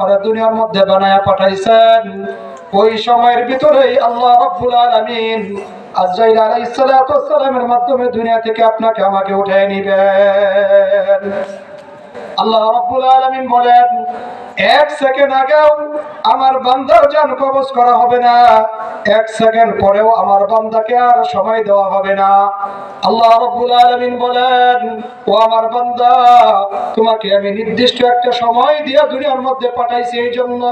আমরা দুনিয়ার মধ্যে বানায়া পাঠাইছেন, ওই সময়ের ভিতরেই আল্লাহ রাব্বুল আলামিন আজরাইল আলাইহিস সালাতু ওয়াস সালামের মাধ্যমে দুনিয়া থেকে আপনাকে আমাকে উঠায় নিবেন। আল্লাহ রাব্বুল আলামিন বলেন, এক সেকেন্ড আগেও আমার বান্দার জান কবজ করা হবে না, এক সেকেন্ড পরেও আমার বান্দাকে আর সময় দেওয়া হবে না। আল্লাহ রাব্বুল আলামিন বলেন, ও আমার বান্দা, তোমাকে আমি নির্দিষ্ট একটা সময় দিয়ে দুনিয়ার মধ্যে পাঠাইছি এই জন্য,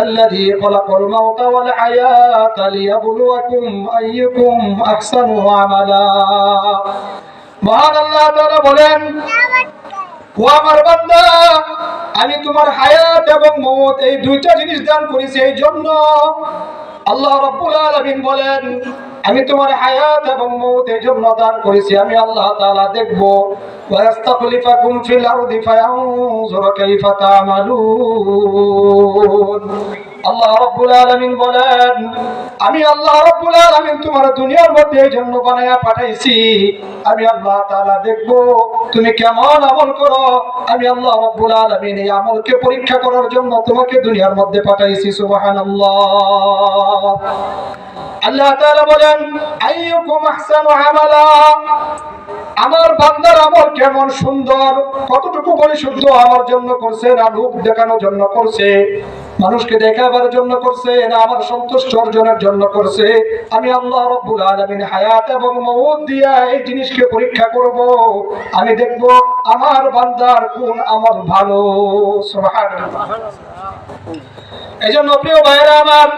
আল্লাযী খালাকাল মাউতা ওয়াল হায়াতা লিয়াবলুয়াকুম আইয়ুকুম আহসানু আমালা। মহান আল্লাহ তাআলা বলেন, ও আমার বান্দা, আমি তোমার হায়াত এবং মওত এই দুইটা জিনিস দান করেছি এই জন্য। আল্লাহ রাব্বুল আলামিন বলেন, আমি তোমার হায়াত এবং মওত এই জন্য দান করেছি, আমি আল্লাহ তাআলা দেখব, ওয়া ইস্তাখলিফাকুম ফিল আরদি ফায়ানজুরা কাইফা তা'মালুন। আল্লাহ রাব্বুল আলামিন বলেন, আমি আল্লাহ রাব্বুল আলামিন তোমার দুনিয়ার মধ্যে এই জন্য বানায়া পাঠাইছি, আমি আল্লাহ তাআলা দেখব তুমি কেমন আমল করো। আমি আল্লাহ রাব্বুল আলামিন এই আমলকে পরীক্ষা করার জন্য তোমাকে দুনিয়ার মধ্যে পাঠাইছি। সুবহানাল্লাহ। আল্লাহ তাআলা বলেন, আইয়ুকুম আহসানু আমালা, আমার বান্দার আমল কেমন সুন্দর, কতটুকু পরিশুদ্ধ আমার জন্য করছে, না রূপ দেখানোর জন্য করছে, মানুষকে দেখাবার জন্য করছে, না আমার সন্তুষ্ট অর্জনের জন্য করছে। আমি আল্লাহ রাব্বুল আলামিন হায়াত এবং মওত দিয়া এই জিনিসকে পরীক্ষা করব, আমি দেখব আমার বান্দার কোন আমল ভালো। সুবহানাল্লাহ। এইজন্য প্রিয় ভাইরা আমার,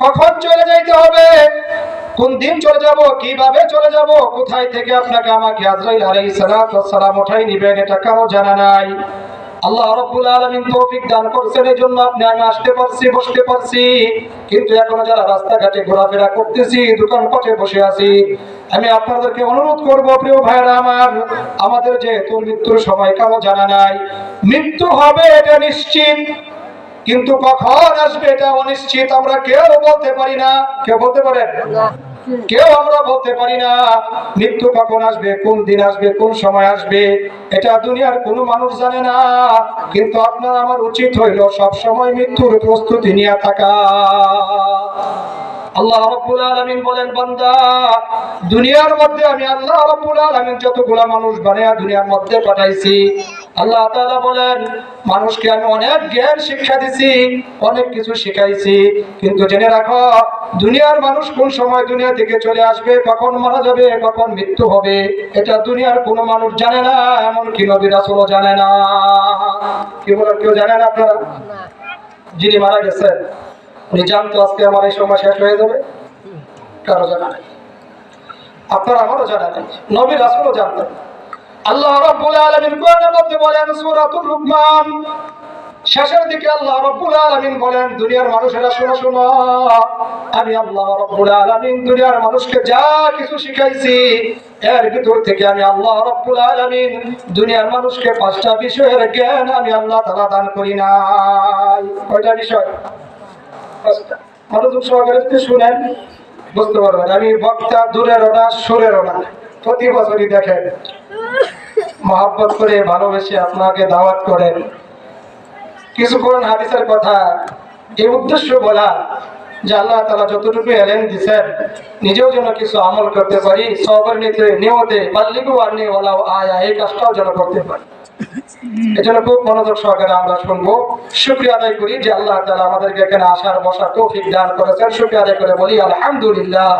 কখন চলে যাইতে হবে, কোন দিন চলে যাব, কিভাবে চলে যাব, কোথায় থেকে আপনাকে আমাকে আজরাইল আলাইহিস সালাতু ওয়াস সালাম উঠাই নিবেন, এটা কারো জানা নাই। আল্লাহ রাব্বুল আলামিন তৌফিক দান করেছেন, এজন্য আপনি আমি আসতে পারছি, বসতে পারছি। কিন্তু এখনো যারা রাস্তাঘাটে ঘোরাফেরা করতেছি, দোকানপাটে বসে আছি, আমি আপনাদেরকে অনুরোধ করব প্রিয় ভাইরা আমার, আমাদের যেহেতু মৃত্যুর সময় কারো জানা নাই, মৃত্যু হবে এটা নিশ্চিত, কিন্তু কখন আসবে এটা অনিশ্চিত। আমরা কেউ বলতে পারি না। কেউ বলতে পারে? কেউ আমরা বলতে পারি না মৃত্যু কখন আসবে, কোন দিন আসবে, কোন সময় আসবে, এটা দুনিয়ার কোনো মানুষ জানে না। কিন্তু আপনার আমার উচিত হইল সব সময় মৃত্যুর প্রস্তুতি নিয়ে থাকা। আল্লাহ রাব্বুল আলামিন বলেন, বান্দা, দুনিয়ার মধ্যে আমি আল্লাহ রাব্বুল আলামিন যতগুলা মানুষ বানায়া দুনিয়ার মধ্যে পাঠাইছি, আল্লাহ তাআলা বলেন, মানুষকে আমি অনেক জ্ঞান শিক্ষা দিছি, অনেক কিছু শিখাইছি, কিন্তু জেনে রাখো দুনিয়ার মানুষ কোন সময় দুনিয়া থেকে চলে আসবে, কখন মারা যাবে, কখন মৃত্যু হবে, এটা দুনিয়ার কোনো মানুষ জানে না, এমনকি নবী রাসূলও জানে না। কি বলেন, কেউ জানে না আপনারা? যিনি মারা গেছেন উনি জানতো আজকে আমার এই সময় শেষ হয়ে যাবে? কারো জানা নেই, আপনার আমারও জানা নেই, নবী রাসূলও জানতেন। আল্লাহ রাব্বুল আলামিন কোরআনের মধ্যে বলেন, সূরাতুর লুকমান শেষের দিকে আল্লাহ রাব্বুল আলামিন বলেন, দুনিয়ার মানুষেরা শোনো শোনো, আমি আল্লাহ রাব্বুল আলামিন দুনিয়ার মানুষকে যা কিছু শিখাইছি, এর ভিতর থেকে আমি আল্লাহ রাব্বুল আলামিন দুনিয়ার মানুষকে 5টা বিষয়ের জ্ঞান আমি আল্লাহ তাআলা দান করি নাই। কয়টা বিষয়? 5টা। মনোযোগ সহকারে একটু শুনেন, বুঝতে পারবেন। আমি বক্তা দূরেরও না, সুরেরও না, প্রতি বছরই দেখেন মহব্বত করে ভালোবেসে আপনাকে দাওয়াত করেন, কিছু কোরআন হাদিসের কথা, এই উদ্দেশ্য বলা যে আল্লাহ তাআলা যতটুকু এলেন দিয়েছেন, নিজেও যেন কিছু আমল করতে পারি, সবর নিতে নিয়তে বাল্লিগু আন্নি ওয়ালাউ আয়া, এই কাজটাও যেন করতে পারি। এজন্য খুব মনোযোগ সহকারে আমরা শুনবো। শুকরিয়া আদায় করি যে আল্লাহ তাআলা আমাদেরকে এখানে আসার বসার তৌফিক দান করেছেন। শুকরিয়া আদায় করে বলি আলহামদুলিল্লাহ।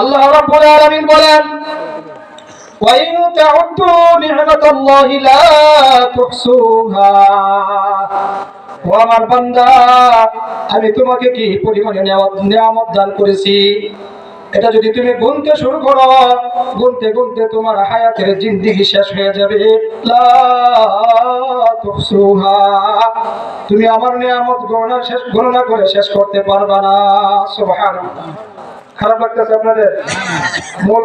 আল্লাহ রাব্বুল আলামিন বলেন, وَإِن تَعُدُّوا نِعْمَةَ اللَّهِ لَا تُحْصُوهَا। ও আমার বান্দা, আমি তোমাকে কি পরিমাণে নিয়ামত দান করেছি, এটা যদি তুমি গুনতে শুরু করো, গুনতে গুনতে তোমার হায়াতের জিন্দেগি শেষ হয়ে যাবে। লা তুহসুহা, তুমি আমার নিয়ামত গণনা করে শেষ করতে পারবা না। সুবহানাল্লাহ। খারাপ লাগতেছে আপনাদের? মূল